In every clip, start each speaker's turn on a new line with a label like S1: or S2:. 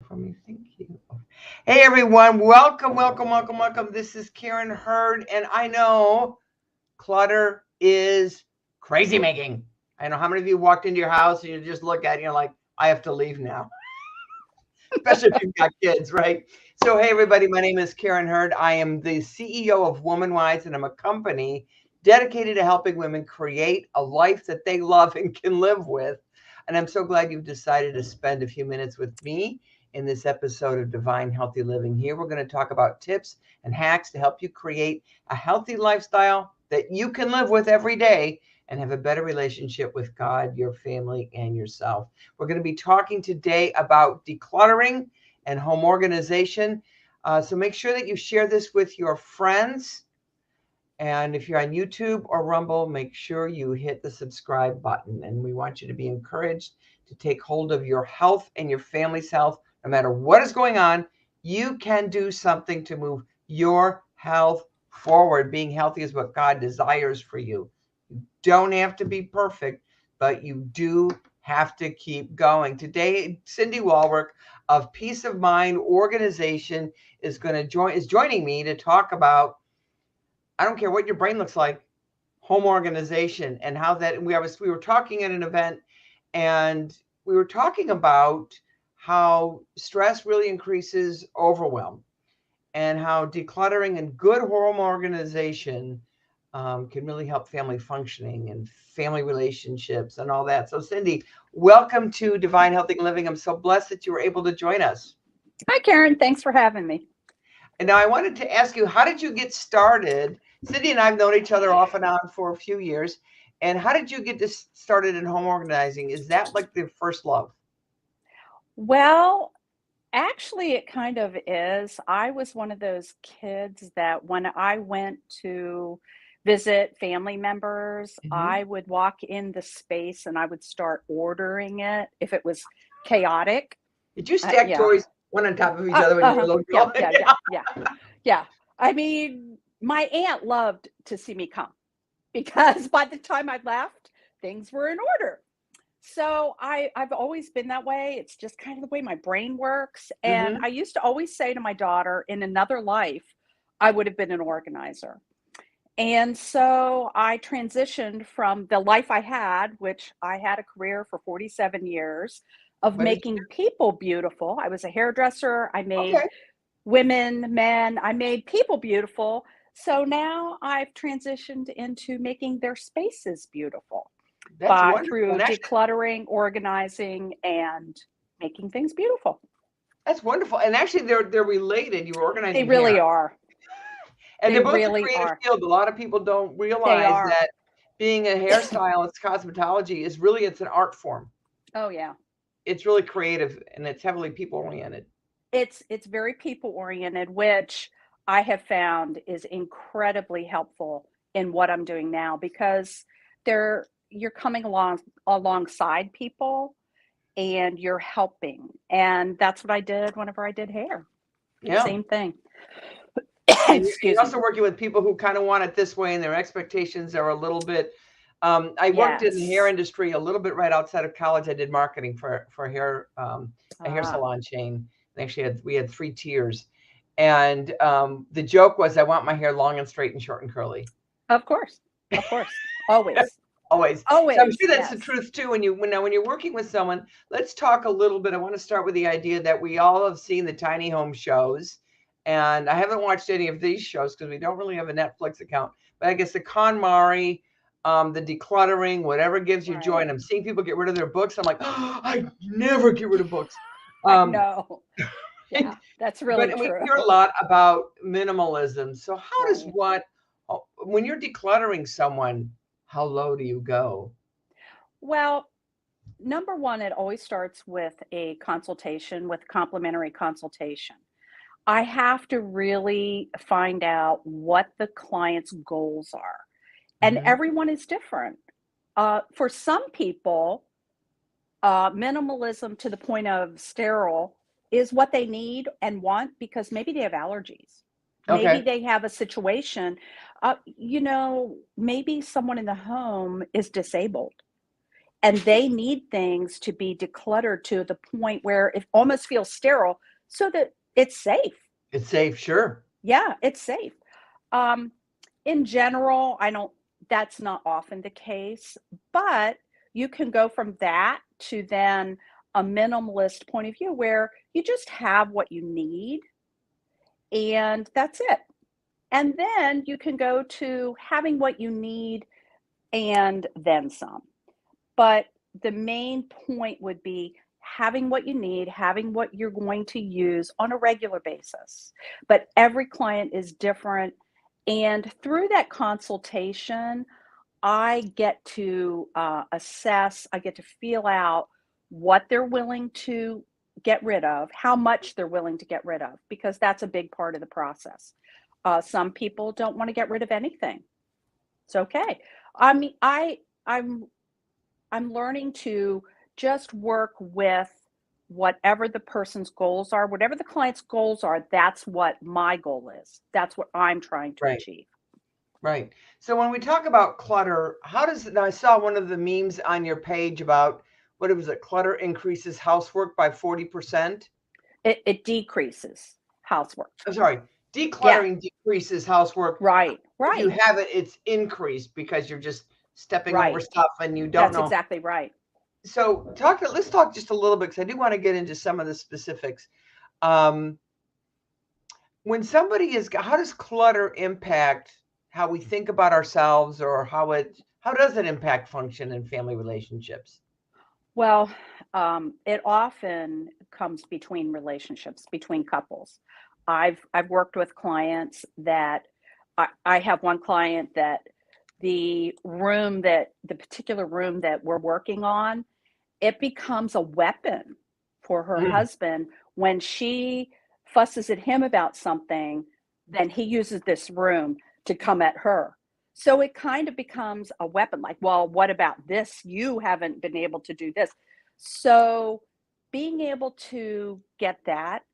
S1: for me. Thank you. Hey everyone, welcome, welcome, welcome, welcome. This is Karen Hurd, and I know clutter is crazy making. I know how many of you walked into your house and you just look at it and you're like, I have to leave now. Especially if you've got kids, right? So, hey everybody, my name is Karen Hurd. I am the CEO of Woman Wise, and I'm a company dedicated to helping women create a life that they love and can live with. And I'm so glad you've decided to spend a few minutes with me in this episode of Divine Healthy Living. Here, we're going to talk about tips and hacks to help you create a healthy lifestyle that you can live with every day and have a better relationship with God, your family, and yourself. We're going to be talking today about decluttering and home organization. So make sure that you share this with your friends. And if you're on YouTube or Rumble, make sure you hit the subscribe button. And we want you to be encouraged to take hold of your health and your family's health. No matter what is going on, you can do something to move your health forward. Being healthy is what God desires for you. You don't have to be perfect, but you do have to keep going. Today, Cindy Walwork of Peace of Mind Organization is joining me to talk about, I don't care what your brain looks like, home organization, and how that we were talking at an event, and we were talking about how stress really increases overwhelm, and how decluttering and good home organization can really help family functioning and family relationships and all that. So Cindy, welcome to Divine Healthy Living. I'm so blessed that you were able to join us.
S2: Hi, Karen. Thanks for having me.
S1: And now I wanted to ask you, how did you get started? Cindy and I have known each other off and on for a few years. And how did you get this started in home organizing? Is that like the first love?
S2: Well, actually, it kind of is. I was one of those kids that when I went to visit family members,
S1: Mhm.
S2: I would walk in the space and I would start ordering it if it was chaotic.
S1: Did you stack
S2: Yeah.
S1: toys one on top of each other when you were a little
S2: Yeah,
S1: girl?
S2: yeah, yeah, yeah, yeah. I mean, my aunt loved to see me come because by the time I left, things were in order. So I've always been that way. It's just kind of the way my brain works. And
S1: Hmm.
S2: I used to always say to my daughter, in another life, I would have been an organizer. And so I transitioned from the life I had, which I had a career for 47 years of
S1: What did you
S2: making people beautiful. I was a hairdresser. I
S1: do?
S2: made
S1: Okay.
S2: women, men, I made people beautiful. So now I've transitioned into making their spaces beautiful
S1: That's
S2: by
S1: wonderful.
S2: through
S1: And actually,
S2: decluttering, organizing, and making things beautiful.
S1: that's wonderful. And actually, they're related. You were
S2: They
S1: organizing hair,
S2: really are.
S1: and
S2: They
S1: they're both a
S2: really
S1: creative
S2: are.
S1: field. A lot of people don't
S2: They
S1: realize
S2: are.
S1: that being a hairstylist, cosmetology is really, it's an art form.
S2: Oh yeah.
S1: It's really creative and it's heavily people oriented.
S2: It's very people oriented, which I have found is incredibly helpful in what I'm doing now because you're coming alongside people and you're helping. And that's what I did whenever I did hair.
S1: Yeah.
S2: Same thing.
S1: And you're
S2: Excuse me.
S1: also working with people who kind of want it this way, and their expectations are a little bit. I worked in the hair
S2: Yes.
S1: industry a little bit right outside of college. I did marketing for hair, a hair
S2: Ah,
S1: salon chain. And actually, we had three tiers, and the joke was, I want my hair long and straight and short and curly.
S2: of course. Of course. Always.
S1: Always. So I'm
S2: Always.
S1: sure that's the
S2: Yes.
S1: truth too. When you're working with someone, let's talk a little bit. I want to start with the idea that we all have seen the tiny home shows, and I haven't watched any of these shows because we don't really have a Netflix account. But I guess the KonMari, the decluttering, whatever gives you joy.
S2: Right.
S1: And I'm seeing people get rid of their books. I'm like, oh, I never get rid of books.
S2: I
S1: Um,
S2: know. Yeah, that's
S1: but
S2: really
S1: and we
S2: true.
S1: hear a lot about minimalism. So how does
S2: Right.
S1: when you're decluttering someone, how low do you go?
S2: Well, number one, it always starts with a consultation, with complimentary consultation. I have to really find out what the client's goals are. And
S1: Mhm.
S2: everyone is different. For some people, minimalism to the point of sterile is what they need and want because maybe they have allergies. Maybe
S1: Okay.
S2: they have a situation, maybe someone in the home is disabled and they need things to be decluttered to the point where it almost feels sterile so that it's safe.
S1: It's safe, sure.
S2: Yeah, it's safe. Um, in general, I don't that's not often the case, but you can go from that to then a minimalist point of view where you just have what you need and that's it. And then you can go to having what you need and then some. But the main point would be having what you need, having what you're going to use on a regular basis. But every client is different. And through that consultation, I get to assess, I get to feel out what they're willing to get rid of, how much they're willing to get rid of, because that's a big part of the process. Some people don't want to get rid of anything. It's okay. I mean, I'm I'm learning to just work with whatever the person's goals are, whatever the client's goals are, that's what my goal is. That's what I'm trying to
S1: Right.
S2: achieve.
S1: Right. So when we talk about clutter, how does now I saw one of the memes on your page about what it was it clutter increases housework by 40%.
S2: It decreases housework.
S1: I'm sorry,
S2: Yeah,
S1: decluttering decreases housework.
S2: right,
S1: If you
S2: right,
S1: have it, it's increased because you're just stepping over
S2: right.
S1: stuff and you don't
S2: That's
S1: know.
S2: exactly right.
S1: So let's talk just a little bit because I do want to get into some of the specifics. Um, when somebody is, how does clutter impact how we think about ourselves, or how does it impact function in family relationships?
S2: Well, it often comes between relationships, between couples. I've worked with clients that I have one client that the particular room that we're working on, it becomes a weapon for her
S1: Mm,
S2: husband when she fusses at him about something, then he uses this room to come at her. So it kind of becomes a weapon like, well, what about this? You haven't been able to do this. So being able to get that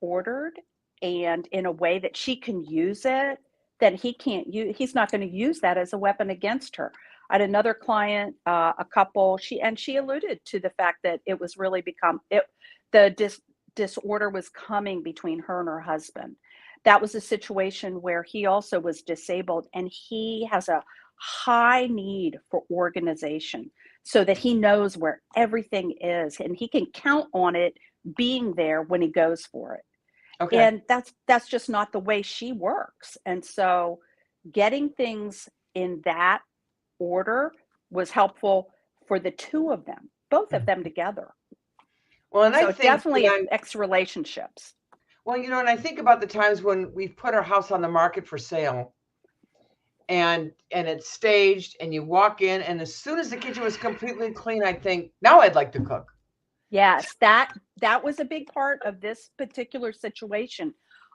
S2: ordered and in a way that she can use it, then he's not going to use that as a weapon against her. I had another client, a couple, she alluded to the fact that it was really become it the disorder was coming between her and her husband. That was a situation where he also was disabled and he has a high need for organization so that he knows where everything is and he can count on it being there when he goes for it.
S1: okay.
S2: And that's just not the way she works. And so getting things in that order was helpful for the two of them, both of them together.
S1: Well, and I
S2: So it
S1: think
S2: definitely affects relationships.
S1: well, and I think about the times when we've put our house on the market for sale, and it's staged, and you walk in, and as soon as the kitchen was completely clean, I think, now I'd like to cook.
S2: Yes, that was a big part of this particular situation.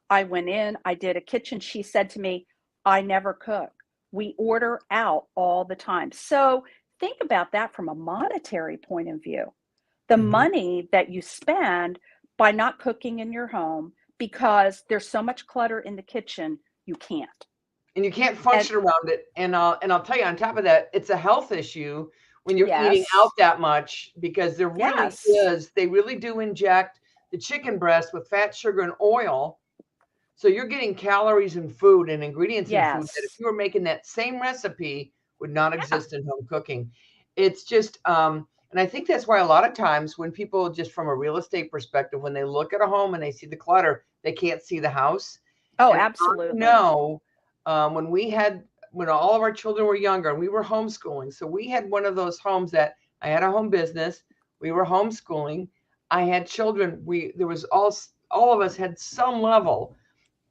S2: I went in, I did a kitchen. She said to me, "I never cook. We order out all the time." So think about that from a monetary point of view. The
S1: Mhm.
S2: money that you spend by not cooking in your home because there's so much clutter in the kitchen, you can't.
S1: And you can't
S2: And
S1: function around it. And I'll tell you, on top of that, it's a health issue when you're eating out
S2: yes,
S1: that much, because
S2: yes,
S1: they really do inject the chicken breast with fat, sugar, and oil. So you're getting calories in food and ingredients in food that if
S2: yes,
S1: you were making that same recipe would not
S2: yeah,
S1: exist in home cooking. It's just, and I think that's why a lot of times when people, just from a real estate perspective, when they look at a home and they see the clutter, they can't see the house.
S2: oh,
S1: And I
S2: absolutely,
S1: know when when all of our children were younger and we were homeschooling, so we had one of those homes that I had a home business, we were homeschooling, I had children, there was all of us had some level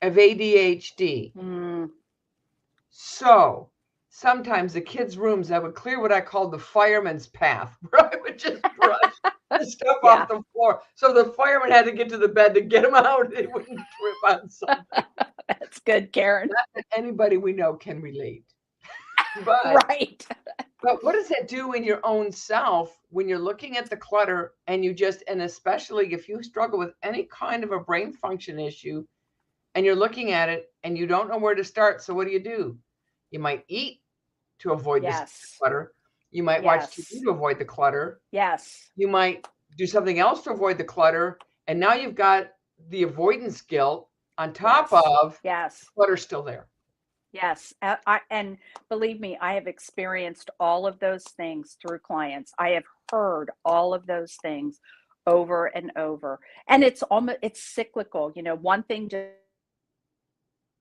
S1: of ADHD.
S2: mm,
S1: So sometimes the kids' rooms, I would clear what I called the fireman's path, where I would just brush the stuff
S2: yeah,
S1: off the floor. So the fireman had to get to the bed to get them out. They wouldn't trip on something.
S2: that's good, Karen.
S1: Not that anybody we know can relate. But
S2: Right.
S1: what does that do in your own self when you're looking at the clutter and and especially if you struggle with any kind of a brain function issue and you're looking at it and you don't know where to start. So what do? You might eat to avoid this
S2: Yes.
S1: clutter. You might watch TV
S2: Yes.
S1: to avoid the clutter.
S2: Yes.
S1: You might do something else to avoid the clutter. And now you've got the avoidance guilt on top
S2: Yes.
S1: of the
S2: Yes.
S1: clutter still there.
S2: Yes. And believe me, I have experienced all of those things through clients. I have heard all of those things over and over. And it's cyclical. One thing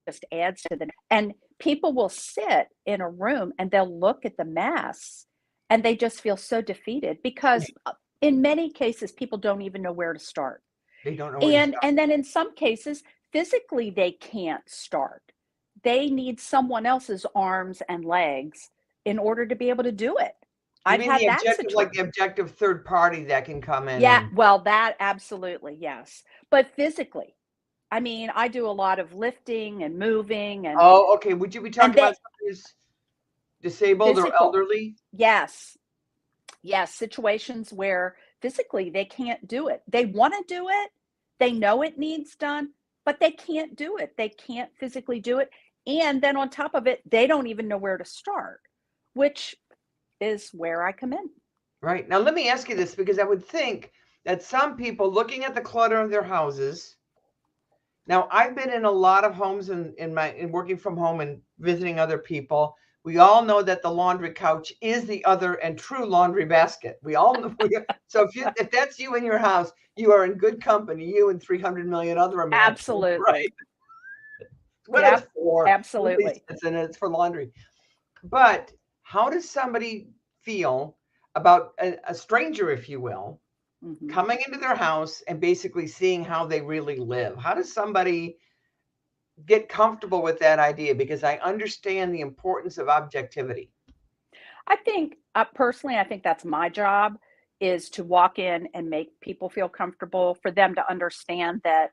S2: just adds to the, and people will sit in a room and they'll look at the mess and they just feel so defeated because in many cases people don't even know where to start.
S1: They don't know where to
S2: And
S1: start.
S2: and then in some cases, physically they can't start. They need someone else's arms and legs in order to be able to do it.
S1: You
S2: I've
S1: mean
S2: had
S1: the
S2: that
S1: objective, like the
S2: situation.
S1: objective third party that can come in
S2: Yeah,
S1: and
S2: well, that absolutely, yes. But physically, I mean, I do a lot of lifting and moving
S1: oh, okay. Would you be
S2: and
S1: talking
S2: they
S1: about somebody who's disabled or
S2: physical.
S1: elderly?
S2: Yes. Yes, situations where physically they can't do it. They want to do it. They know it needs done, but they can't do it. They can't physically do it. And then on top of it, they don't even know where to start, which is where I come in.
S1: Right. Now, let me ask you this because I would think that some people looking at the clutter of their houses. Now, I've been in a lot of homes in working from home and visiting other people. We all know that the laundry couch is the other and true laundry basket. We all know. So if that's you in your house, you are in good company. You and 300 million other Americans, right?
S2: Absolutely.
S1: What it's
S2: Yep,
S1: for. Nobody
S2: absolutely.
S1: sits in it. It's for laundry. But how does somebody feel about a stranger, if you will,
S2: Mhm.
S1: coming into their house and basically seeing how they really live? How does somebody get comfortable with that idea? Because I understand the importance of objectivity.
S2: I think personally, I think that's my job is to walk in and make people feel comfortable for them to understand that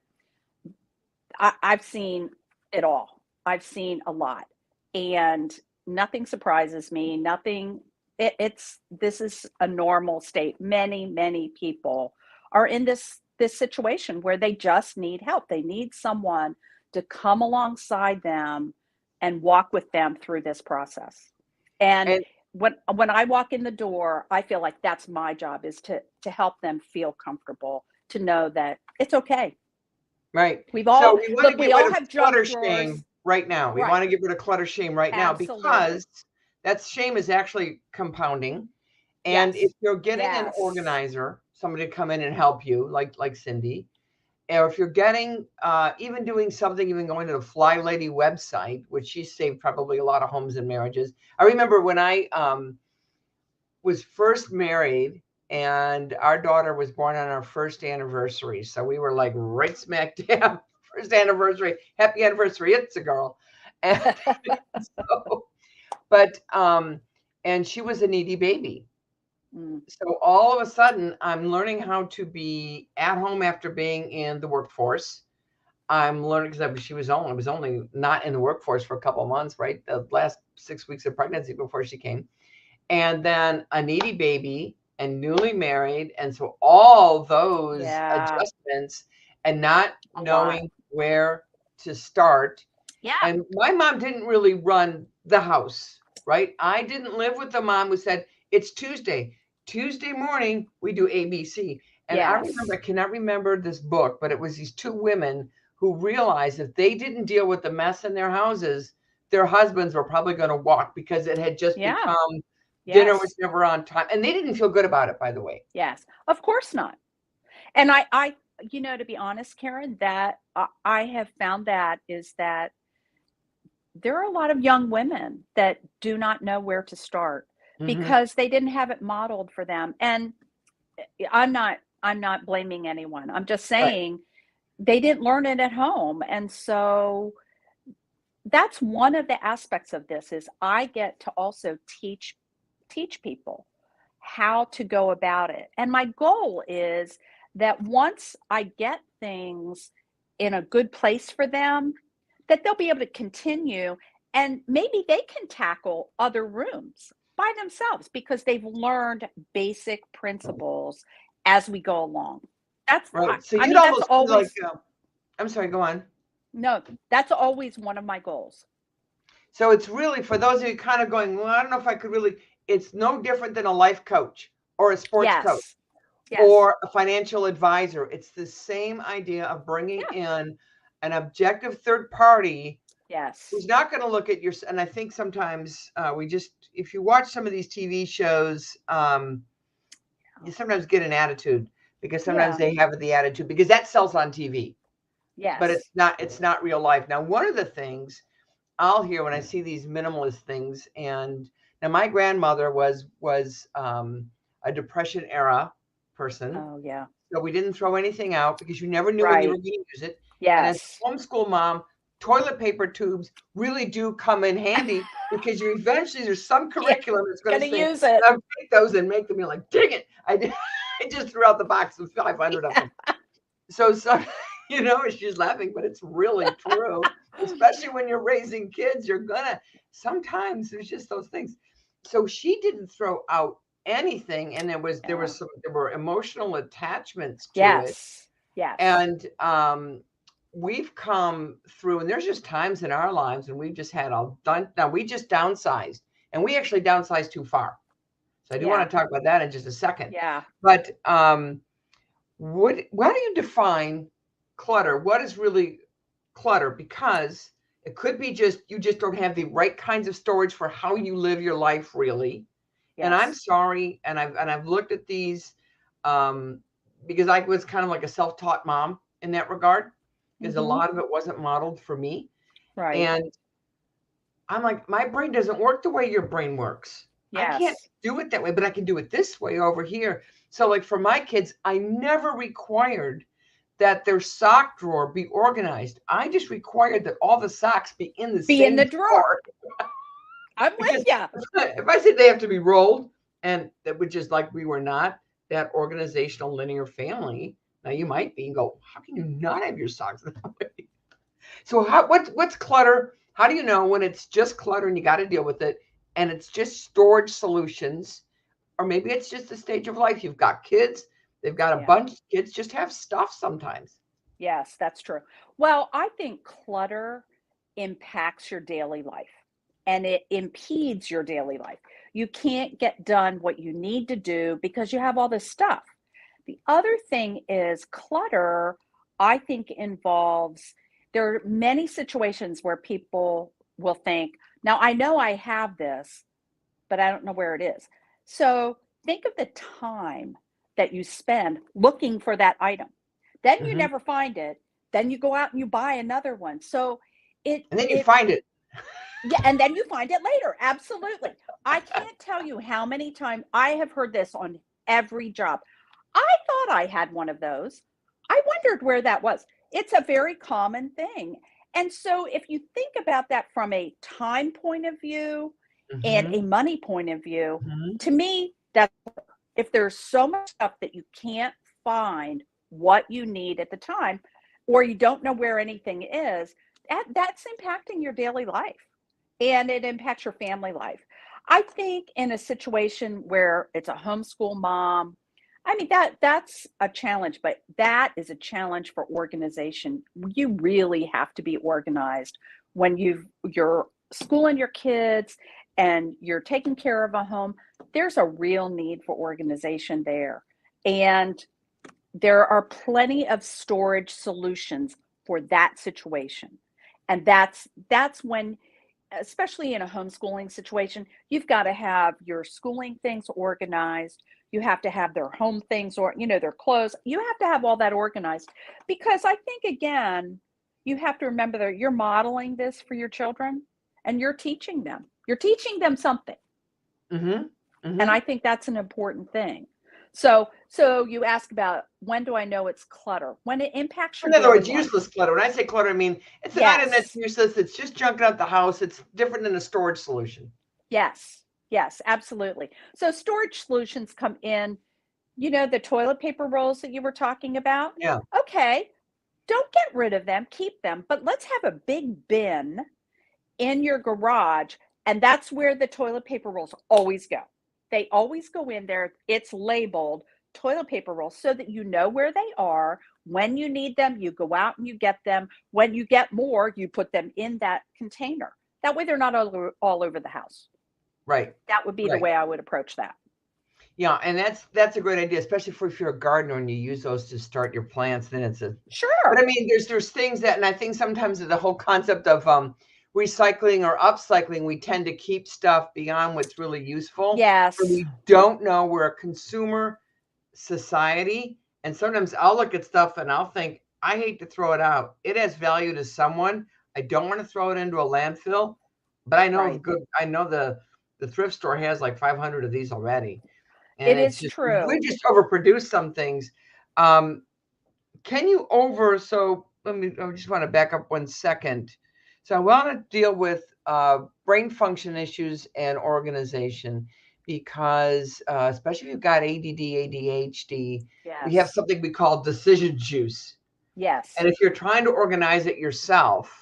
S2: I've seen it all. I've seen a lot, and nothing surprises me. Nothing. It's this is a normal state. Many people are in this situation where they just need help. They need someone to come alongside them and walk with them through this process. And
S1: And
S2: when I walk in the door, I feel like that's my job is to help them feel comfortable, to know that it's okay.
S1: right.
S2: We've
S1: So
S2: all
S1: we want to
S2: look,
S1: get
S2: we
S1: rid
S2: all
S1: of
S2: have junk
S1: clutter
S2: drawers.
S1: shame right now. We want
S2: Right.
S1: to get rid of clutter shame right now because
S2: Absolutely.
S1: that shame is actually compounding. And if
S2: Yes.
S1: you're getting an
S2: Yes.
S1: organizer, somebody to come in and help you, like Cindy, or if you're getting even doing something, even going to the Fly Lady website, which she saved probably a lot of homes and marriages. I remember when I was first married and our daughter was born on our first anniversary. So we were like right smack dab, first anniversary, happy anniversary, it's a girl. And so, but, and she was a needy baby.
S2: Mm,
S1: So all of a sudden, I'm learning how to be at home after being in the workforce. I'm learning because she was only not in the workforce for a couple of months, right? The last 6 weeks of pregnancy before she came, and then a needy baby and newly married, and so all those
S2: yeah.
S1: adjustments and not
S2: A lot.
S1: knowing where to start.
S2: Yeah.
S1: And my mom didn't really run the house, right? I didn't live with the mom who said, it's Tuesday. Tuesday morning, we do ABC. And I remember, I
S2: Yes.
S1: cannot remember this book, but it was these two women who realized if they didn't deal with the mess in their houses, their husbands were probably going to walk because it had just
S2: Yeah.
S1: become dinner was
S2: Yes.
S1: never on time. And they didn't feel good about it, by the way.
S2: Yes. Of course not. And to be honest, Karen, that I have found that is that there are a lot of young women that do not know where to start
S1: Hmm.
S2: because they didn't have it modeled for them. And I'm not blaming anyone. I'm just
S1: Right.
S2: saying they didn't learn it at home. And so that's one of the aspects of this is I get to also teach people how to go about it. And my goal is that once I get things in a good place for them, that they'll be able to continue and maybe they can tackle other rooms by themselves because they've learned basic principles as we go along. That's I,
S1: Right. So
S2: I
S1: you'd
S2: mean that's
S1: almost feel like,
S2: always
S1: I'm sorry, go on.
S2: no, that's always one of my goals.
S1: So it's really for those of you kind of going, well, I don't know if I could really. it's no different than a life coach or a sports coach
S2: Yes. Yes.
S1: or a financial advisor. It's the same idea of bringing in an objective third party
S2: Yes.
S1: who's not going to look at your, and I think sometimes if you watch some of these TV shows, you sometimes get an attitude because sometimes they have the attitude because that sells on TV.
S2: Yes.
S1: But it's not real life. Now, one of the things I'll hear when I see these minimalist things, and now my grandmother was a Depression era person.
S2: Oh, yeah.
S1: So we didn't throw anything out because you never knew when you were going to use it. And as
S2: Yes.
S1: a homeschool mom, toilet paper tubes really do come in handy because you eventually there's some curriculum that's going to say,
S2: use it.
S1: now take those and make them. You're like, dang it. I just threw out the box with 500 of them. So, you know, she's laughing, but it's really true. Especially when you're raising kids, you're gonna sometimes there's just those things. So she didn't throw out anything, and there were emotional attachments to it.
S2: Yes.
S1: And we've come through, and there's just times in our lives, and we've just had now we just downsized, and we actually downsized too far. So I do want to talk about that in just a second.
S2: Yeah.
S1: But how do you define clutter? What is really clutter? Because it could be you just don't have the right kinds of storage for how you live your life, really.
S2: Yes.
S1: And I'm sorry, and I've looked at these because I was kind of like a self-taught mom in that regard, because a lot of it wasn't modeled for me.
S2: Right.
S1: And I'm like, my brain doesn't work the way your brain works.
S2: Yes.
S1: I can't do it that way, but I can do it this way over here. So like for my kids, I never required that their sock drawer be organized. I just required that all the socks be in the
S2: drawer. I'm with you.
S1: If I said they have to be rolled, and that would just like we were not that organizational linear family. Now you might be and go, how can you not have your socks that way? So what's clutter? How do you know when it's just clutter and you got to deal with it, and it's just storage solutions? Or maybe it's just a stage of life. You've got kids. They've got a bunch of kids just have stuff sometimes.
S2: Yes, that's true. Well, I think clutter impacts your daily life and it impedes your daily life. You can't get done what you need to do because you have all this stuff. The other thing is clutter, I think there are many situations where people will think, now I know I have this, but I don't know where it is. So think of the time that you spend looking for that item. Then you never find it. Then you go out and you buy another one. So
S1: and then you find it.
S2: Yeah, and then you find it later. Absolutely. I can't tell you how many times I have heard this on every job. I thought I had one of those. I wondered where that was. It's a very common thing. And so if you think about that from a time point of view and a money point of view, to me, that's if there's so much stuff that you can't find what you need at the time, or you don't know where anything is, that's impacting your daily life and it impacts your family life. I think in a situation where it's a homeschool mom, I mean, that's a challenge, but that is a challenge for organization. You really have to be organized when you're schooling your kids and you're taking care of a home. There's a real need for organization there. And there are plenty of storage solutions for that situation. And that's when, especially in a homeschooling situation, you've got to have your schooling things organized. You have to have their home things or, their clothes. You have to have all that organized because I think, again, you have to remember that you're modeling this for your children and you're teaching them. You're teaching them something. And I think that's an important thing. So you ask about when do I know it's clutter? When it impacts your
S1: In other words,
S2: life.
S1: useless clutter. When I say clutter, I mean it's an item that's useless. It's just junking out the house. It's different than a storage solution.
S2: Yes, absolutely. So storage solutions come in, the toilet paper rolls that you were talking about.
S1: Yeah.
S2: Okay, don't get rid of them, keep them, but let's have a big bin in your garage, and that's where the toilet paper rolls always go. They always go in there. It's labeled toilet paper rolls so that you know where they are. When you need them, you go out and you get them. When you get more, you put them in that container. That way they're not all over the house.
S1: Right.
S2: That would be the
S1: Right.
S2: way I would approach that.
S1: Yeah, and that's a great idea, especially if you're a gardener and you use those to start your plants. Then it's a, but
S2: Sure.
S1: I mean, there's things that, and I think sometimes the whole concept of recycling or upcycling, we tend to keep stuff beyond what's really useful, and
S2: Yes.
S1: we don't know we're a consumer society. And sometimes I'll look at stuff and I'll think, I hate to throw it out. It has value to someone. I don't want to throw it into a landfill, but I know
S2: Right.
S1: the thrift store has like 500 of these already. And
S2: It
S1: it's
S2: is
S1: just, we
S2: true.
S1: just overproduce some things. Um, so I just want to back up 1 second. So I want to deal with brain function issues and organization because, especially if you've got ADD, ADHD, we have
S2: Yes.
S1: something we call decision juice.
S2: Yes.
S1: And if you're trying to organize it yourself,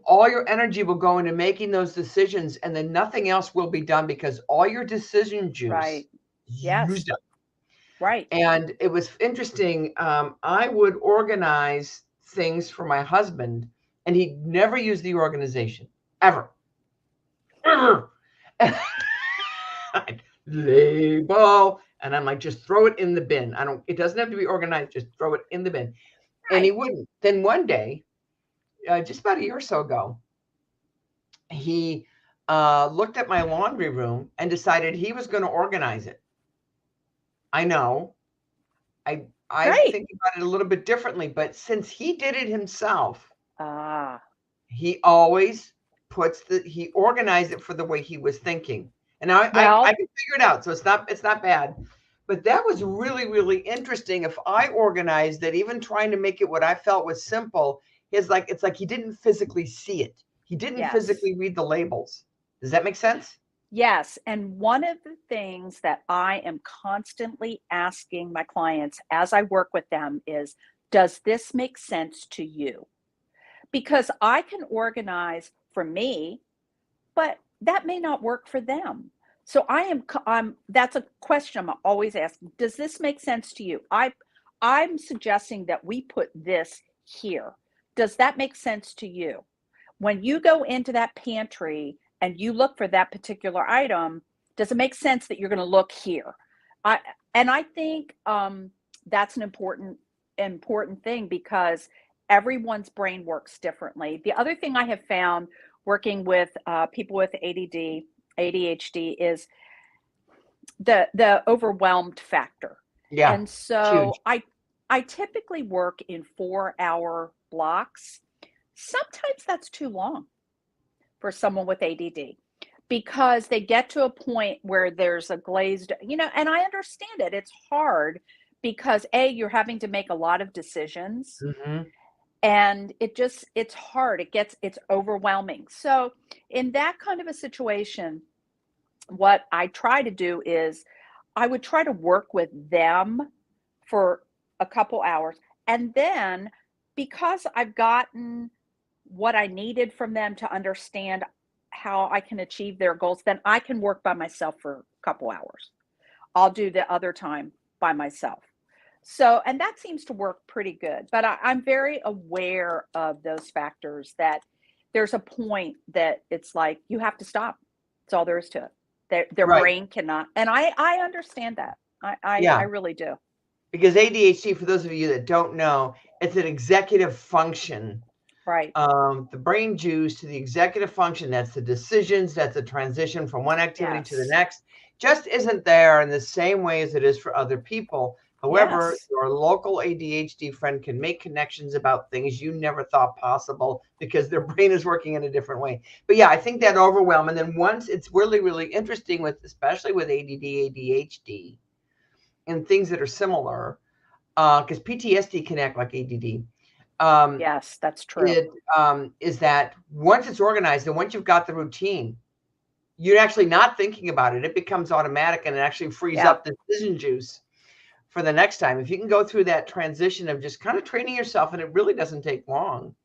S1: all your energy will go into making those decisions, and then nothing else will be done because all your decision juice
S2: Right.
S1: is
S2: Yes.
S1: used up.
S2: Right.
S1: And it was interesting. I would organize things for my husband, and he never used the organization ever. Ever. I'd label, and I'm like, just throw it in the bin. It doesn't have to be organized, just throw it in the bin. And he
S2: Right.
S1: wouldn't. Then one day, just about a year or so ago, he looked at my laundry room and decided he was going to organize it. I know. I
S2: Great.
S1: think about it a little bit differently, but since he did it himself,
S2: Ah.
S1: he always he organized it for the way he was thinking. And I
S2: Well,
S1: can figure it out. So it's not bad. But that was really, really interesting. If I organized it, even trying to make it what I felt was simple, it's like he didn't physically see it. He didn't
S2: yes.
S1: physically read the labels. Does that make sense?
S2: Yes. And one of the things that I am constantly asking my clients as I work with them is, does this make sense to you? Because I can organize for me, but that may not work for them. So I'm that's a question I'm always asking. Does this make sense to you? I'm suggesting that we put this here. Does that make sense to you? When you go into that pantry and you look for that particular item, does it make sense that you're going to look here? I and I think that's an important thing because everyone's brain works differently. The other thing I have found working with people with ADD, ADHD is the overwhelmed factor.
S1: Yeah.
S2: And
S1: It's huge.
S2: so I typically work in 4-hour blocks. Sometimes that's too long for someone with ADD because they get to a point where there's a glazed, and I understand it. It's hard because you're having to make a lot of decisions
S1: Hmm.
S2: and it's hard. It's overwhelming. So in that kind of a situation, what I try to do is I would try to work with them for a couple hours. And then because I've gotten what I needed from them to understand how I can achieve their goals, then I can work by myself for a couple hours. I'll do the other time by myself. So, and that seems to work pretty good. But I'm very aware of those factors that there's a point that it's like you have to stop. That's all there is to it. Their
S1: Right.
S2: brain cannot. And I understand that. I
S1: Yeah.
S2: really do.
S1: Because ADHD, for those of you that don't know, it's an executive function.
S2: Right.
S1: The brain juice to the executive function, that's the decisions, that's the transition from one activity to the
S2: Yes.
S1: next, just isn't there in the same way as it is for other people. However,
S2: Yes.
S1: your local ADHD friend can make connections about things you never thought possible because their brain is working in a different way. But yeah, I think that overwhelm. And then once it's really, really interesting especially with ADD, ADHD and things that are similar, because PTSD can act like ADD. Um,
S2: Yes, that's true.
S1: it is that once it's organized and once you've got the routine, you're actually not thinking about it. It becomes automatic and it actually frees
S2: Yeah.
S1: up the decision juice for the next time. If you can go through that transition of just kind of training yourself, and it really doesn't take long,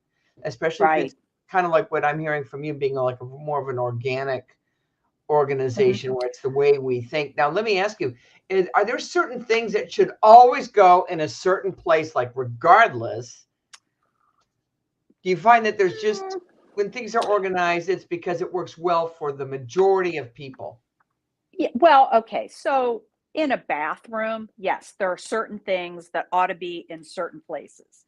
S1: especially if it's
S2: Right.
S1: kind of like what I'm hearing from you being like more of an organic
S2: Mhm.
S1: organization where it's the way we think. Now, let me ask you, are there certain things that should always go in a certain place, like regardless? Do you find that there's just
S2: Mm,
S1: when things are organized, it's because it works well for the majority of people.
S2: Yeah, well, okay. So in a bathroom, yes, there are certain things that ought to be in certain places.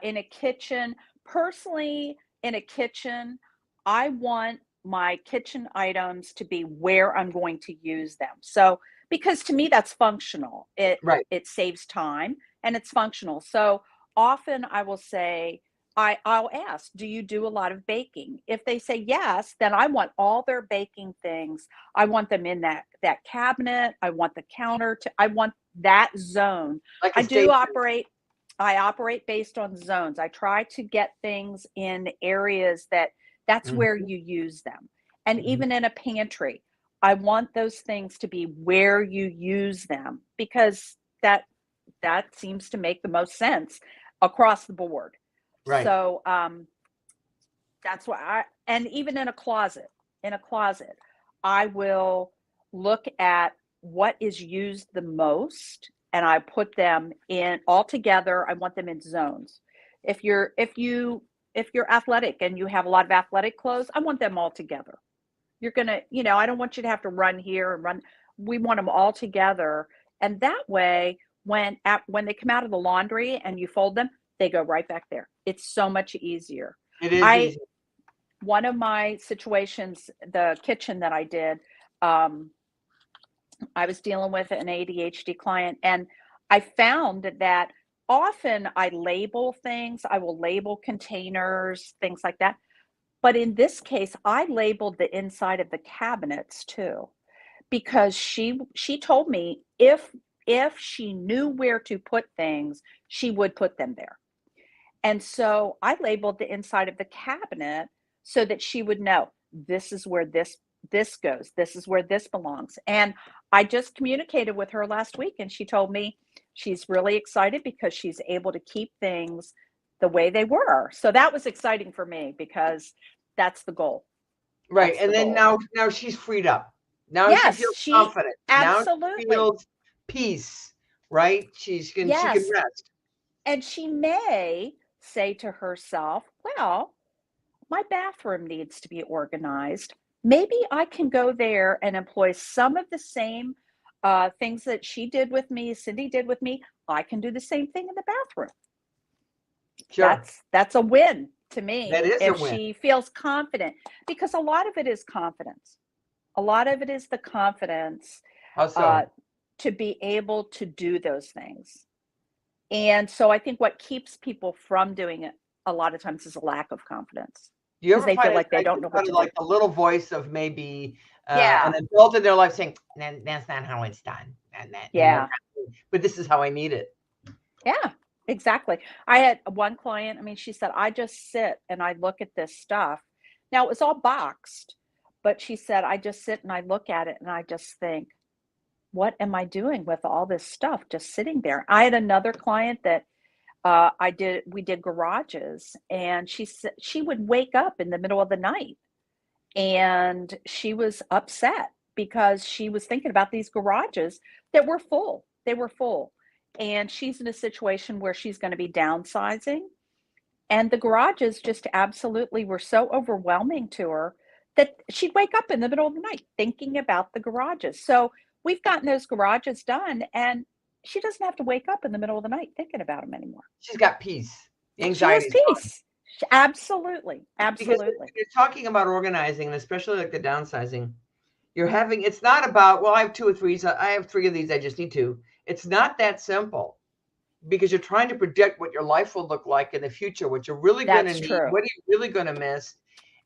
S2: In a kitchen, personally, in a kitchen, I want my kitchen items to be where I'm going to use them. So, because to me that's functional.
S1: Right.
S2: It saves time and it's functional. So often I will say, I'll ask, do you do a lot of baking? If they say yes, then I want all their baking things. I want them in that cabinet. I want the counter to I want that zone.
S1: Like a
S2: I do
S1: station.
S2: operate I operate based on zones. I try to get things in areas that's where
S1: Mhm,
S2: you use them. And
S1: mhm.
S2: even in a pantry, I want those things to be where you use them because that seems to make the most sense across the board.
S1: Right.
S2: So that's why and even in a closet, I will look at what is used the most and I put them in all together. I want them in zones. If you're athletic and you have a lot of athletic clothes, I want them all together. You're gonna, I don't want you to have to run here and run. We want them all together. And that way, when they come out of the laundry and you fold them, they go right back there. It's so much easier.
S1: It is
S2: I
S1: easy.
S2: One of my situations, the kitchen that I did, um, I was dealing with an ADHD client, and I found that often I label things. I will label containers, things like that. But in this case, I labeled the inside of the cabinets too, because she told me if she knew where to put things, she would put them there. And so I labeled the inside of the cabinet so that she would know this is where this goes. This is where this belongs. And I just communicated with her last week and she told me she's really excited because she's able to keep things the way they were. So that was exciting for me because that's the goal.
S1: Right.
S2: That's the
S1: And then
S2: goal.
S1: now she's freed up. Now she
S2: Yes,
S1: feels
S2: she
S1: confident. Now she
S2: absolutely.
S1: feels peace, right? She can
S2: Yes.
S1: rest.
S2: And she may say to herself, well, my bathroom needs to be organized. Maybe I can go there and employ some of the same things that she did with me, Cindy did with me. I can do the same thing in the bathroom.
S1: Sure.
S2: That's a win to me
S1: That is a
S2: if
S1: win.
S2: she feels confident because a lot of it is confidence. A lot of it is the confidence
S1: How
S2: uh,
S1: so?
S2: to be able to do those things. And so I think what keeps people from doing it a lot of times is a lack of confidence
S1: Do you
S2: because
S1: ever
S2: they
S1: find
S2: feel
S1: it's
S2: like they
S1: like
S2: don't
S1: it's
S2: know what
S1: kind
S2: to
S1: of
S2: do.
S1: like the little voice of maybe an
S2: Yeah.
S1: adult in their life saying, That's not how it's done. And that
S2: Yeah.
S1: kind of, but this is how I need it."
S2: Yeah. Exactly. I had one client, I mean, she said, I just sit and I look at this stuff. Now it was all boxed, but she said, I just sit and I look at it and I just think, what am I doing with all this stuff just sitting there? I had another client that we did garages and she said she would wake up in the middle of the night and she was upset because she was thinking about these garages that were full. They were full. And she's in a situation where she's going to be downsizing. And the garages just absolutely were so overwhelming to her that she'd wake up in the middle of the night thinking about the garages. So we've gotten those garages done, and she doesn't have to wake up in the middle of the night thinking about them anymore.
S1: She's got peace. The
S2: She has
S1: anxiety's gone.
S2: peace. Absolutely.
S1: Because
S2: Absolutely.
S1: you're talking about organizing, and especially like the downsizing, it's not about, well, I have two or three, so I have three of these, I just need two. It's not that simple because you're trying to predict what your life will look like in the future, what you're really going to
S2: That's
S1: need,
S2: true.
S1: what are you really going to miss.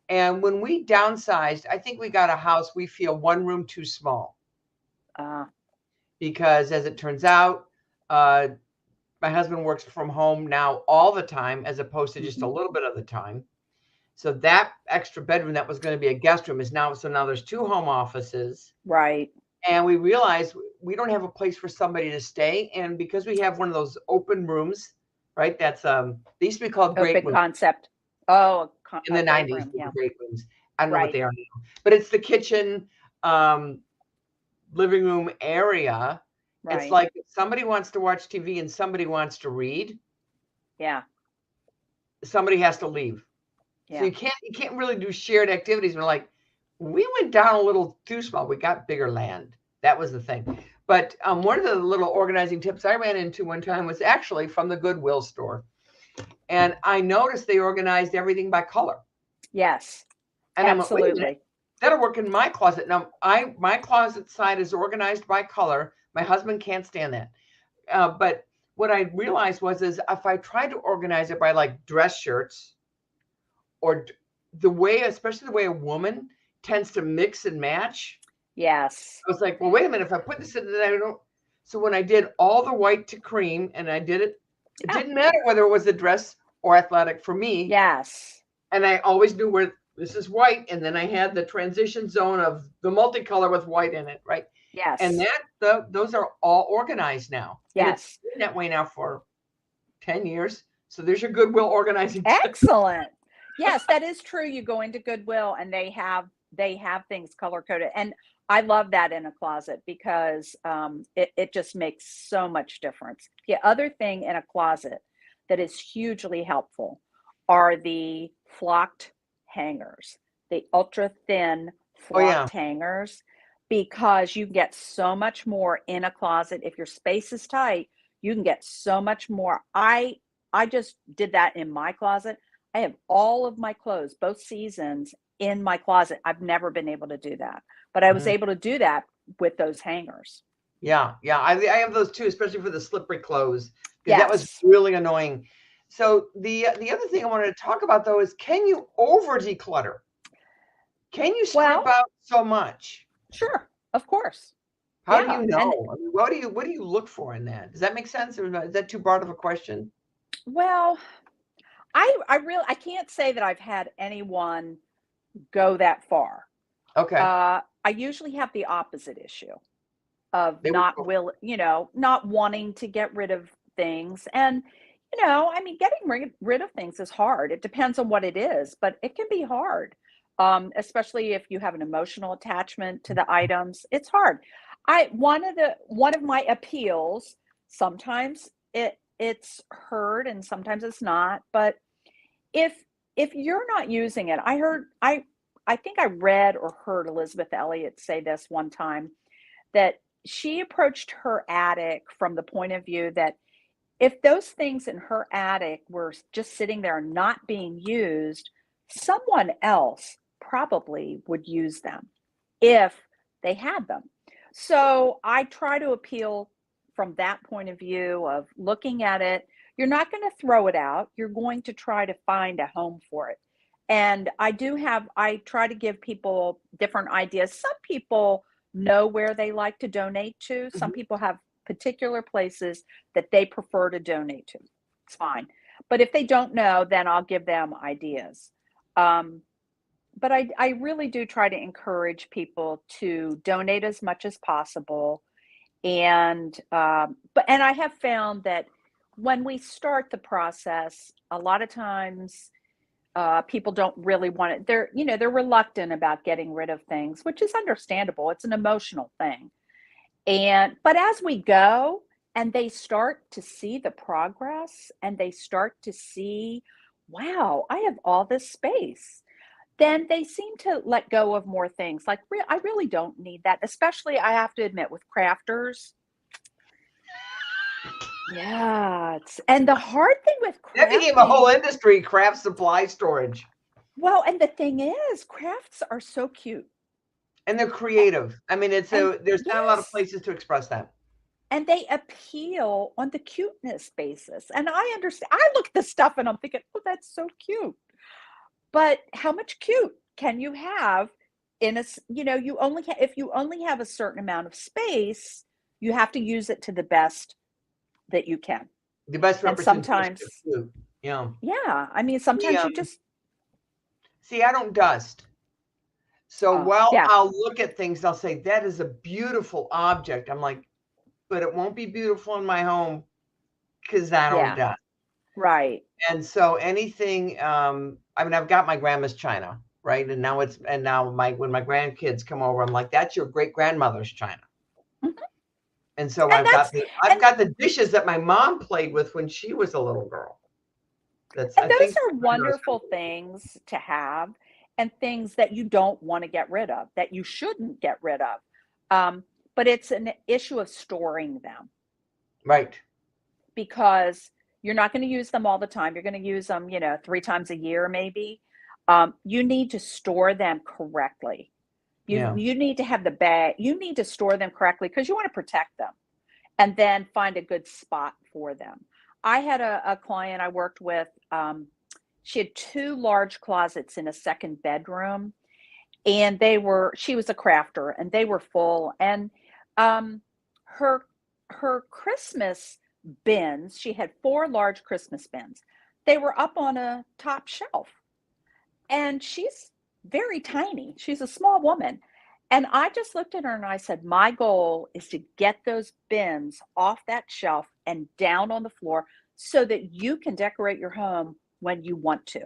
S1: And when we downsized, I think we got a house we feel one room too small
S2: Uh,
S1: because, as it turns out, uh, my husband works from home now all the time as opposed to just
S2: mhm.
S1: a little bit of the time. So that extra bedroom that was going to be a guest room is now, so now there's two home offices.
S2: Right.
S1: And we realized we don't have a place for somebody to stay. And because we have one of those open rooms, right? That's they used to be called great
S2: Open
S1: rooms
S2: concept. Oh,
S1: in
S2: a
S1: the
S2: great
S1: 90s.
S2: room.
S1: They were
S2: Yeah.
S1: great rooms. I don't know what
S2: Right.
S1: they are now, but it's the kitchen, um, living room area. It's
S2: Right.
S1: like if somebody wants to watch TV and somebody wants to read,
S2: Yeah.
S1: somebody has to leave. So
S2: Yeah.
S1: you can't really do shared activities. We're like, we went down a little too small. We got bigger land. That was the thing. But one of the little organizing tips I ran into one time was actually from the Goodwill store. And I noticed they organized everything by color.
S2: Yes.
S1: And I'm like, wait a minute,
S2: Absolutely.
S1: that'll work in my closet. Now, my closet side is organized by color. My husband can't stand that. But what I realized was is if I tried to organize it by like dress shirts or the way, especially the way a woman tends to mix and match,
S2: Yes.
S1: I was like, well, wait a minute. If I put this in, then I don't. So when I did all the white to cream and I did it, it
S2: Yeah.
S1: didn't matter whether it was a dress or athletic for me.
S2: Yes.
S1: And I always knew where this is white. And then I had the transition zone of the multicolor with white in it, right? And
S2: Yes.
S1: those are all organized now. And it's
S2: Yes.
S1: been that way now for 10 years. So there's your Goodwill organizing tip.
S2: Excellent. Yes, that is true. You go into Goodwill and they have things color coded. And I love that in a closet because it just makes so much difference. The other thing in a closet that is hugely helpful are the flocked hangers, the ultra thin
S1: Oh, yeah.
S2: flocked hangers, because you get so much more in a closet. If your space is tight, you can get so much more. I just did that in my closet. I have all of my clothes, both seasons, in my closet. I've never been able to do that, but I was
S1: Mhm.
S2: able to do that with those hangers.
S1: Yeah. Yeah. I have those too, especially for the slippery clothes, because that was
S2: Yes.
S1: really annoying. So the other thing I wanted to talk about though is can you over declutter? Can you strip
S2: Well,
S1: out so much?
S2: sure. Of course.
S1: How do
S2: Yeah.
S1: you
S2: And
S1: know? I mean, what do you look for in that? Does that make sense? Or is that too broad of a question?
S2: well, I can't say that I've had anyone go that far.
S1: Okay.
S2: I usually have the opposite issue of
S1: There we
S2: not
S1: go.
S2: not wanting to get rid of things. And, I mean, getting rid of things is hard. It depends on what it is, but it can be hard. Especially if you have an emotional attachment to the items. It's hard. One of my appeals, sometimes it's heard and sometimes it's not, but if if you're not using it, I think I read or heard Elizabeth Elliot say this one time, that she approached her attic from the point of view that if those things in her attic were just sitting there not being used, someone else probably would use them if they had them. So I try to appeal from that point of view of looking at it. You're not going to throw it out. You're going to try to find a home for it. And I try to give people different ideas. Some people know where they like to donate to. Some
S1: Mhm.
S2: people have particular places that they prefer to donate to. It's fine. But if they don't know, then I'll give them ideas. Um, but I really do try to encourage people to donate as much as possible. And I have found that when we start the process, a lot of times people don't really want it. They're reluctant about getting rid of things, which is understandable. It's an emotional thing. But as we go and they start to see the progress and they start to see, wow, I have all this space, then they seem to let go of more things. Like, I really don't need that, especially I have to admit with crafters. Yeah, and the hard thing with
S1: That became a whole
S2: crafting,
S1: industry, craft supply storage.
S2: well, and the thing is, crafts are so cute.
S1: And they're
S2: A-
S1: creative. I mean,
S2: And
S1: there's not a lot of
S2: yes,
S1: places to express that.
S2: and they appeal on the cuteness basis. And I understand. I look at the stuff and I'm thinking, oh, that's so cute. But how much cute can you have you only if you only have a certain amount of space, you have to use it to the best that you can.
S1: The best
S2: And
S1: representation of
S2: sometimes,
S1: food. Yeah.
S2: yeah, I mean,
S1: The,
S2: sometimes you just,
S1: see, I don't dust. So
S2: oh,
S1: while
S2: yeah,
S1: I'll look at things, I'll say, that is a beautiful object. I'm like, but it won't be beautiful in my home because I don't
S2: yeah,
S1: dust.
S2: right.
S1: And so anything, I mean, I've got my grandma's china, right? And now when my grandkids come over, I'm like, that's your great grandmother's china.
S2: Mhm.
S1: And so
S2: And
S1: I've
S2: that's,
S1: got
S2: and
S1: the dishes that my mom played with when she was a little girl. That's,
S2: And
S1: I
S2: those
S1: think,
S2: are wonderful things to have, and things that you don't want to get rid of, that you shouldn't get rid of. But it's an issue of storing them,
S1: right.
S2: because you're not going to use them all the time. You're going to use them, 3 times a year, maybe. You need to store them correctly.
S1: Yeah.
S2: You need to have the bag. You need to store them correctly because you want to protect them, and then find a good spot for them. I had a client I worked with. She had two large closets in a second bedroom, and she was a crafter, and they were full. And um, her her Christmas bins, she had four large Christmas bins. They were up on a top shelf, and she's very tiny. She's a small woman. And I just looked at her and I said, my goal is to get those bins off that shelf and down on the floor so that you can decorate your home when you want to.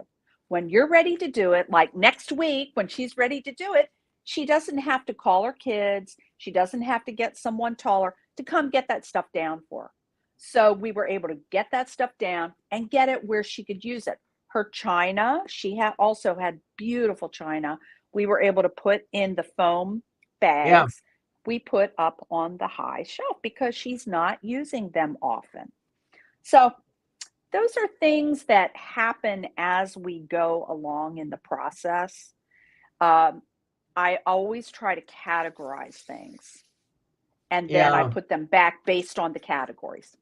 S2: When you're ready to do it, like next week, when she's ready to do it, she doesn't have to call her kids. She doesn't have to get someone taller to come get that stuff down for her. So we were able to get that stuff down and get it where she could use it. Her china, she also had beautiful china. We were able to put in the foam
S1: Yeah.
S2: bags we put up on the high shelf because she's not using them often. So those are things that happen as we go along in the process. Um, I always try to categorize things, and then I
S1: Yeah.
S2: put them back based on the categories.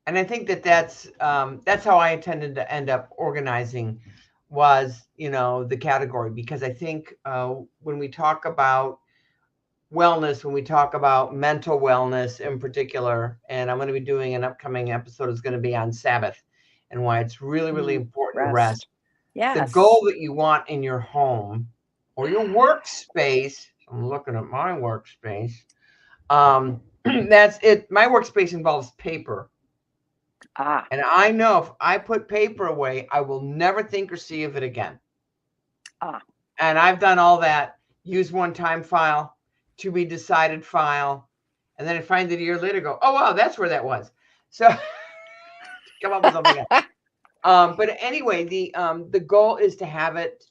S1: And I think that that's how I intended to end up organizing, was, the category, because I think when we talk about wellness, when we talk about mental wellness in particular, and I'm going to be doing an upcoming episode is going to be on Sabbath and why it's really, really important to rest.
S2: Rest.
S1: The goal
S2: Yes.
S1: that you want in your home or your workspace, I'm looking at my workspace. That's it. My workspace involves paper.
S2: Ah,
S1: And I know if I put paper away, I will never think or see of it again.
S2: ah.
S1: And I've done all that. Use one time file, to be decided file. And then I find it a year later, go, oh, wow, that's where that was. So come up with something else. But anyway, the goal is to have it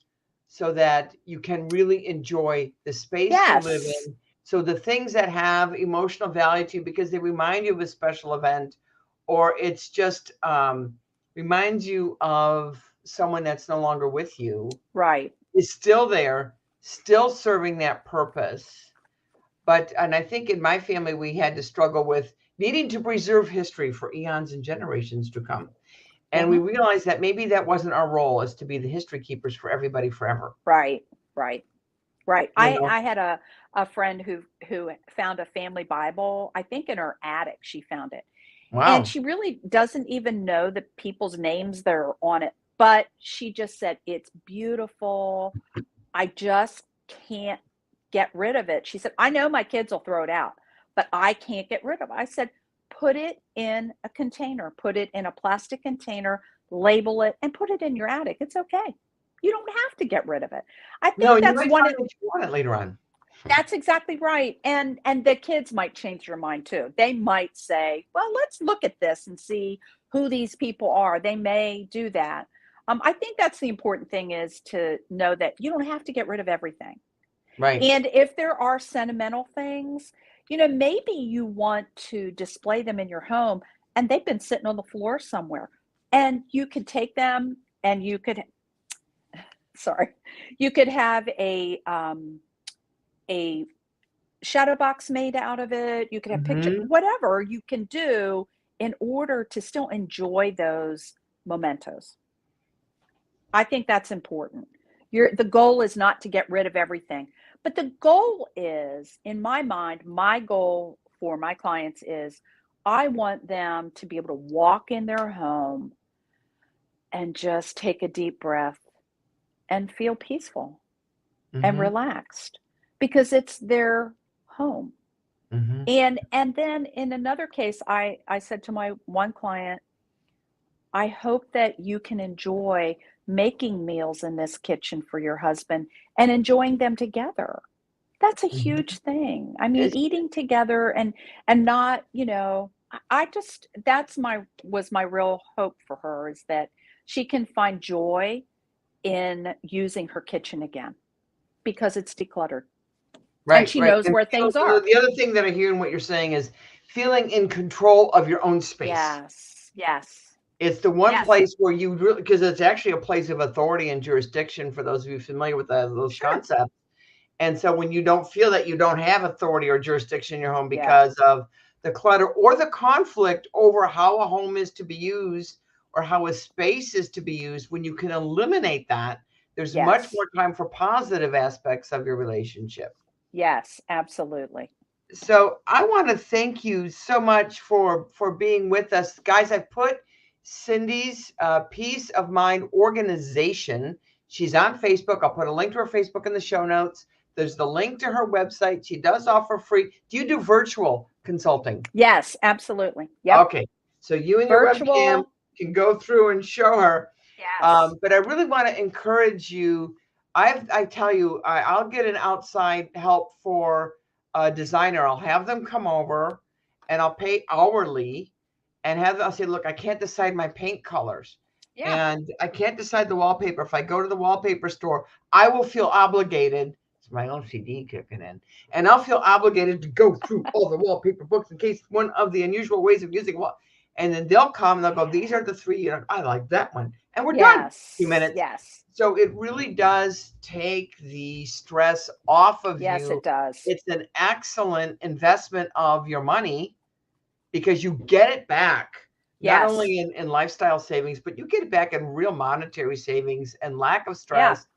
S1: so that you can really enjoy the space you live
S2: Yes.
S1: in. So the things that have emotional value to you because they remind you of a special event, or it's just reminds you of someone that's no longer with you,
S2: Right.
S1: is still there, still serving that purpose. And I think in my family, we had to struggle with needing to preserve history for eons and generations to come. And we
S2: Hmm.
S1: realized that maybe that wasn't our role, as to be the history keepers for everybody forever.
S2: Right. Right. Right.
S1: You
S2: I
S1: know?
S2: I had a friend who found a family Bible. I think in her attic she found it. And
S1: Wow.
S2: she really doesn't even know the people's names that are on it, but she just said it's beautiful. I just can't get rid of it. She said, I know my kids will throw it out, but I can't get rid of it. I said, put it in a container, put it in a plastic container, label it, and put it in your attic. It's okay. You don't have to get rid of it. I
S1: No,
S2: think
S1: and you
S2: that's
S1: might
S2: one
S1: find
S2: of
S1: that you want it later on.
S2: that's exactly right. And the kids might change their mind too. They might say, well, let's look at this and see who these people are. They may do that. I think that's the important thing, is to know that you don't have to get rid of everything.
S1: Right.
S2: And if there are sentimental things, maybe you want to display them in your home and they've been sitting on the floor somewhere. And you could take them, and sorry, you could have a shadow box made out of it. You could have picture,
S1: Hmm.
S2: whatever you can do in order to still enjoy those mementos. I think that's important. The goal is not to get rid of everything, but the goal is, in my mind, my goal for my clients is I want them to be able to walk in their home and just take a deep breath and feel peaceful and
S1: Hmm.
S2: relaxed because it's their home.
S1: Hmm.
S2: And then in another case, I said to my one client, I hope that you can enjoy making meals in this kitchen for your husband and enjoying them together. That's a
S1: Hmm.
S2: huge thing. I mean,
S1: It's,
S2: eating together and not, I just that's my was my real hope for her, is that she can find joy in using her kitchen again because it's decluttered and
S1: Right,
S2: she
S1: right.
S2: knows
S1: And
S2: where things are.
S1: the other thing that I hear in what you're saying is feeling in control of your own space.
S2: Yes, yes,
S1: It's the one
S2: yes.
S1: place where you really, because it's actually a place of authority and jurisdiction for those of you familiar with those
S2: Sure.
S1: concepts. And so when you don't feel that you don't have authority or jurisdiction in your home
S2: Yeah.
S1: because of the clutter or the conflict over how a home is to be used or how a space is to be used, when you can eliminate that, there's much
S2: Yes.
S1: more time for positive aspects of your relationship.
S2: Yes, absolutely.
S1: So I want to thank you so much for being with us, guys. I put Cindy's Peace of Mind organization. She's on Facebook. I'll put a link to her Facebook in the show notes. There's the link to her website. She does offer free. Do you do virtual consulting?
S2: Yes, absolutely. Yep.
S1: Okay, so you and your webcam
S2: Virtual.
S1: can go through and show her.
S2: Yes.
S1: But I really want to encourage you. I tell you, I'll get an outside help for a designer. I'll have them come over, and I'll pay hourly, and I'll say, look, I can't decide my paint colors,
S2: Yeah.
S1: and I can't decide the wallpaper. If I go to the wallpaper store, I will feel obligated. It's my OCD kicking in, and I'll feel obligated to go through all the wallpaper books in case one of the unusual ways of using wall. And then they'll come and they'll go, these are the three. I like that one, and we're done.
S2: Yes.
S1: 2 minutes.
S2: Yes.
S1: So it really does take the stress off of
S2: Yes,
S1: you.
S2: it does.
S1: It's an excellent investment of your money because you get it back, not
S2: Yes.
S1: only in lifestyle savings, but you get it back in real monetary savings and lack of
S2: Yeah.
S1: stress,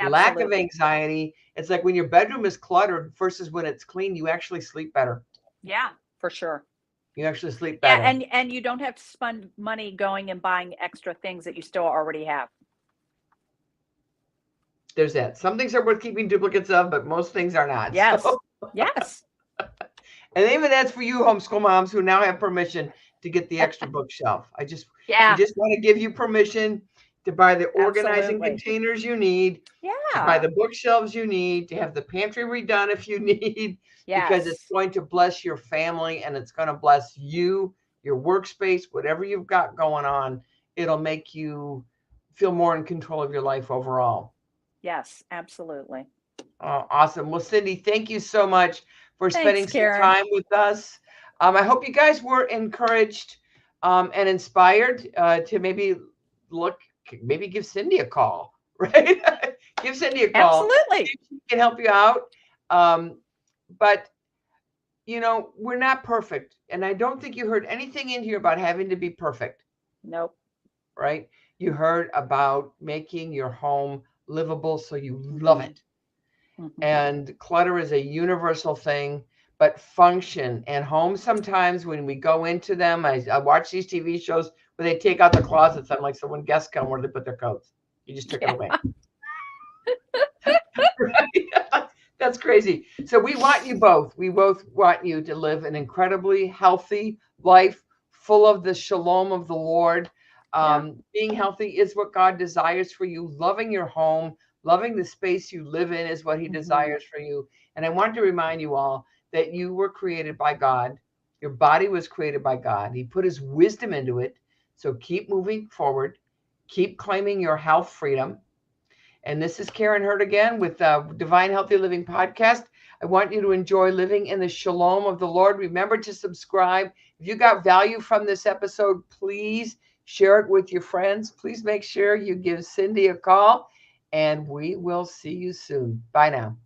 S1: lack of
S2: Absolutely.
S1: anxiety. It's like when your bedroom is cluttered versus when it's clean, you actually sleep better.
S2: Yeah, for sure.
S1: You actually sleep
S2: Yeah,
S1: better.
S2: and you don't have to spend money going and buying extra things that you still already have.
S1: There's that. Some things are worth keeping duplicates of, but most things are not.
S2: Yes.
S1: So,
S2: Yes.
S1: and even that's for you homeschool moms who now have permission to get the extra bookshelf. We
S2: Yeah.
S1: just want to give you permission to buy the organizing
S2: Absolutely.
S1: containers you need, to buy
S2: Yeah.
S1: the bookshelves you need, to have the pantry redone if you need, because it's
S2: Yes.
S1: going to bless your family and it's going to bless you, your workspace, whatever you've got going on. It'll make you feel more in control of your life overall.
S2: Yes, absolutely.
S1: Awesome. Well, Cindy, thank you so much for spending
S2: Thanks,
S1: some
S2: Karen.
S1: time with us. I hope you guys were encouraged and inspired to maybe give Cindy a call, right? Give Cindy a call.
S2: Absolutely.
S1: See if she can help you out. But, we're not perfect. And I don't think you heard anything in here about having to be perfect,
S2: Nope.
S1: right? You heard about making your home livable so you love it.
S2: Mm-hmm.
S1: And clutter is a universal thing, but function and homes sometimes when we go into them, I watch these TV shows where they take out the closets. I'm like, so when guests come, where do they put their coats? You just took it away. That's crazy. So we want you both. We both want you to live an incredibly healthy life full of the shalom of the Lord. Being healthy is what God desires for you. Loving your home, loving the space you live in is what he desires for you. And I want to remind you all that you were created by God. Your body was created by God. He put his wisdom into it. So keep moving forward. Keep claiming your health freedom. And this is Karen Hurd again with Divine Healthy Living Podcast. I want you to enjoy living in the shalom of the Lord. Remember to subscribe. If you got value from this episode, please share it with your friends. Please make sure you give Cindy a call, and we will see you soon. Bye now.